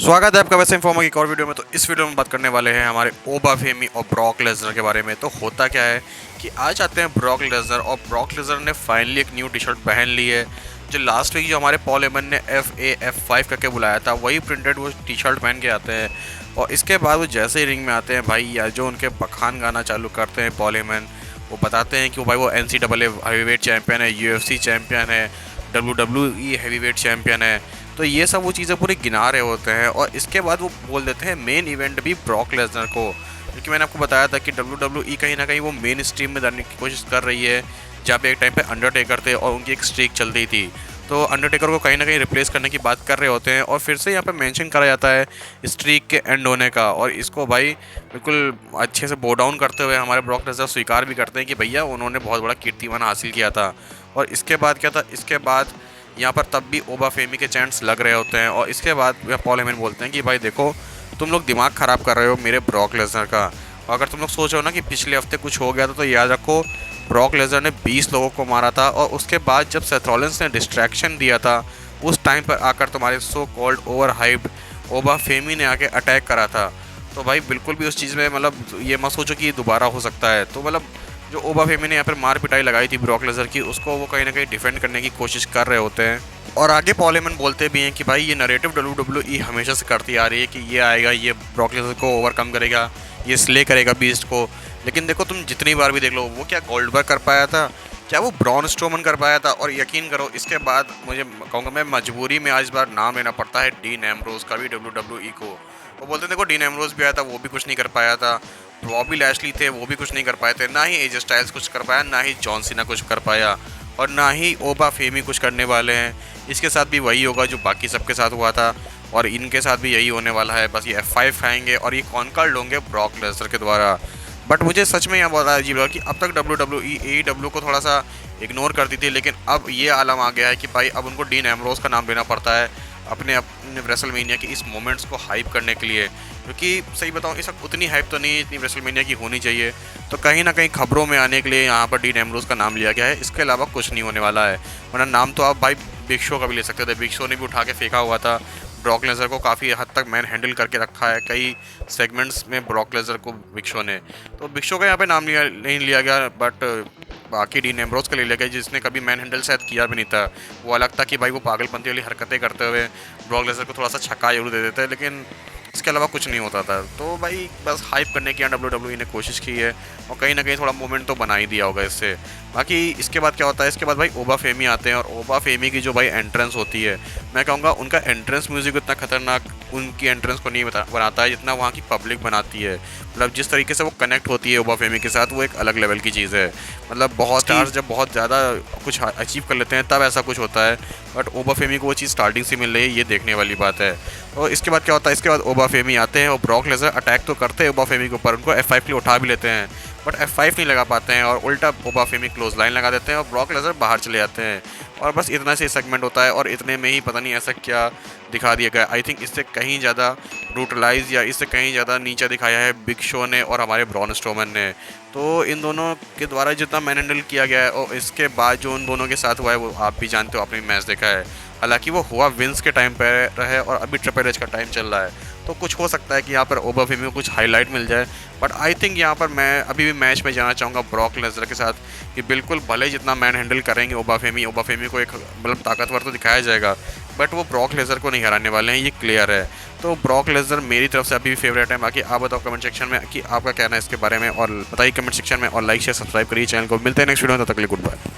स्वागत है आपका वैसे इन्फॉर्मर की एक और वीडियो में। तो इस वीडियो में बात करने वाले हैं हमारे ओबा फेमी और ब्रॉक लेसनर के बारे में। तो होता क्या है कि आज आते हैं ब्रॉक लेसनर, और ब्रॉक लेसनर ने फाइनली एक न्यू टी शर्ट पहन ली है। जो लास्ट वीक जो हमारे पॉल हेमन ने F5 करके बुलाया था, वही प्रिंटेड वो टी शर्ट पहन के आते हैं। और इसके बाद वो जैसे ही रिंग में आते हैं भाई, या जो उनके बखान गाना चालू करते हैं पॉल हेमन, वो बताते हैं कि वो भाई वो NCAA हैवीवेट चैम्पियन है, UFC चैम्पियन है, WWE हैवीवेट चैम्पियन है। तो ये सब वो चीज़ें पूरी गिना रहे होते हैं। और इसके बाद वो बोल देते हैं मेन इवेंट भी ब्रॉक लेसनर को, क्योंकि मैंने आपको बताया था कि WWE कहीं ना कहीं वो मेन स्ट्रीम में जाने की कोशिश कर रही है, जहाँ पे एक टाइम पे अंडरटेकर थे और उनकी एक स्ट्रीक चल रही थी। तो अंडरटेकर को कहीं ना कहीं रिप्लेस करने की बात कर रहे होते हैं, और फिर से यहाँ पे मेंशन करा जाता है स्ट्रीक के एंड होने का। और इसको भाई बिल्कुल अच्छे से बो डाउन करते हुए हमारे ब्रॉक लेसनर स्वीकार भी करते हैं कि भैया उन्होंने बहुत बड़ा कीर्तिमान हासिल किया था। और इसके बाद क्या था, इसके बाद यहाँ पर तब भी ओबा फेमी के चैंट्स लग रहे होते हैं। और इसके बाद पॉल हेमन बोलते हैं कि भाई देखो, तुम लोग दिमाग ख़राब कर रहे हो मेरे ब्रॉक लेसनर का। और अगर तुम लोग सोच रहे हो ना कि पिछले हफ्ते कुछ हो गया था, तो याद रखो ब्रॉक लेसनर ने 20 लोगों को मारा था। और उसके बाद जब सेथ रॉलिंस ने डिस्ट्रैक्शन दिया था, उस टाइम पर आकर तुम्हारे सो कॉल्ड ओवर हाइप्ड ओबा फेमी ने आके अटैक करा था। तो भाई बिल्कुल भी उस चीज़ में मतलब ये मत सोचो कि दोबारा हो सकता है। तो मतलब जो ओबा फेमी ने यहाँ पर मार पिटाई लगाई थी ब्रॉक लेसनर की, उसको वो कहीं ना कहीं डिफेंड करने की कोशिश कर रहे होते हैं। और आगे पॉल हेमन बोलते भी हैं कि भाई ये नैरेटिव WWE हमेशा से करती आ रही है कि ये आएगा, ये ब्रॉक लेसनर को ओवरकम करेगा, ये स्ले करेगा बीस्ट को। लेकिन देखो तुम जितनी बार भी देख लो, वो क्या गोल्डबर्ग कर पाया था, क्या वो ब्रॉन स्ट्रोमन कर पाया था। और यकीन करो इसके बाद मुझे कहूँगा मैं मजबूरी में आज बार नाम लेना पड़ता है डीन एम्ब्रोज का भी WWE को। वो बोलते हैं देखो डीन एम्ब्रोज भी आया था, वो भी कुछ नहीं कर पाया था, बॉबी लैशली थे वो भी कुछ नहीं कर पाए थे, ना ही एज स्टाइल्स कुछ कर पाया, ना ही जॉन सीना कुछ कर पाया, और ना ही ओबा फेमी कुछ करने वाले हैं। इसके साथ भी वही होगा जो बाकी सबके साथ हुआ था, और इनके साथ भी यही होने वाला है। बस ये F5 खाएंगे और ये कॉन्कर्ड होंगे ब्रॉक लेसनर के द्वारा। बट मुझे सच में यहाँ बहुत अजीब लगा कि अब तक WWE AEW को थोड़ा सा इग्नोर करती थी, लेकिन अब ये आलम आ गया है कि भाई अब उनको डीन एम्ब्रोज का नाम लेना पड़ता है अपने अपने रेसलमेनिया के इस मोमेंट्स को हाइप करने के लिए। क्योंकि सही बताऊँ इस वक्त उतनी हाइप तो नहीं इतनी रेसलमेनिया की होनी चाहिए। तो कहीं ना कहीं खबरों में आने के लिए यहाँ पर डीन एम्ब्रोज का नाम लिया गया है, इसके अलावा कुछ नहीं होने वाला है। वरना नाम तो आप भाई बिग शो का भी ले सकते थे, बिग शो ने भी उठा के फेंका हुआ था। ब्रॉक लेसनर को काफ़ी हद तक मैन हैंडल करके रखा है कई सेगमेंट्स में ब्रॉक लेसनर को बिग शो ने। तो बिग शो का यहाँ पे नाम नहीं लिया गया, बट बाकी डीन एम्ब्रोज का ले लिया गया, जिसने कभी मैन हैंडल शायद किया भी नहीं था। वो अलग था कि भाई वो पागलपंती वाली हरकतें करते हुए ब्रॉक लेसनर को थोड़ा सा छक्का जरूर दे देते हैं, लेकिन इसके अलावा कुछ नहीं होता था। तो भाई बस हाइप करने की WWE ने कोशिश की है, और कहीं ना कहीं थोड़ा मोमेंट तो बना ही दिया होगा इससे। बाकी इसके बाद क्या होता है, इसके बाद भाई ओबा फेमी आते हैं, और ओबा फेमी की जो भाई एंट्रेंस होती है, मैं कहूँगा उनका एंट्रेंस म्यूजिक इतना खतरनाक उनकी एंट्रेंस को नहीं बनाता है जितना वहाँ की पब्लिक बनाती है। मतलब जिस तरीके से वो कनेक्ट होती है ओबा फेमी के साथ, वो एक अलग लेवल की चीज़ है। मतलब बहुत स्टार्स जब बहुत ज़्यादा कुछ अचीव कर लेते हैं तब ऐसा कुछ होता है, बट ओबा फेमी को वो चीज़ स्टार्टिंग से मिल रही है, ये देखने वाली बात है। और इसके बाद क्या होता है, इसके बाद ओबा फेमी आते हैं और ब्रॉक लेसनर अटैक तो करते हैं ओबा फेमी के ऊपर, उनको F5 के लिए उठा भी लेते हैं, बट F5 नहीं लगा पाते हैं, और उल्टा ओबा फेमी क्लोज लाइन लगा देते हैं और ब्रॉक लेसनर बाहर चले जाते हैं। और बस इतना से सेगमेंट होता है, और इतने में ही पता नहीं ऐसा क्या दिखा दिया गया। आई थिंक इससे कहीं ज़्यादा ब्रूटलाइज या इससे कहीं ज़्यादा नीचे दिखाया है बिग शो ने और हमारे ब्रॉन स्ट्रोमन ने। तो इन दोनों के द्वारा जितना मैन हैंडल किया गया है, और इसके बाद जो उन दोनों के साथ हुआ है वो आप भी जानते हो, आपने मैच देखा है। हालांकि वो हुआ विंस के टाइम पर है और अभी ट्रिपल एच का टाइम चल रहा है, तो कुछ हो सकता है कि यहाँ पर ओबा फेमी को कुछ हाईलाइट मिल जाए। बट आई थिंक यहाँ पर मैं अभी भी मैच में जाना चाहूँगा ब्रॉक लेसनर के साथ, कि बिल्कुल भले जितना मैन हैंडल करेंगे ओबा फेमी को एक मतलब ताकतवर तो दिखाया जाएगा, बट वो ब्रॉक लेसनर को नहीं हराने वाले हैं, ये क्लियर है। तो ब्रॉक लेसनर मेरी तरफ से अभी भी फेवरेट है। बाकी आप बताओ कमेंट सेक्शन में कि आपका कहना है इसके बारे में, और बताइए कमेंट सेक्शन में, और लाइक शेयर सब्सक्राइब करिए चैनल को। मिलते हैं नेक्स्ट वीडियो में, तब तक के लिए गुड बाय।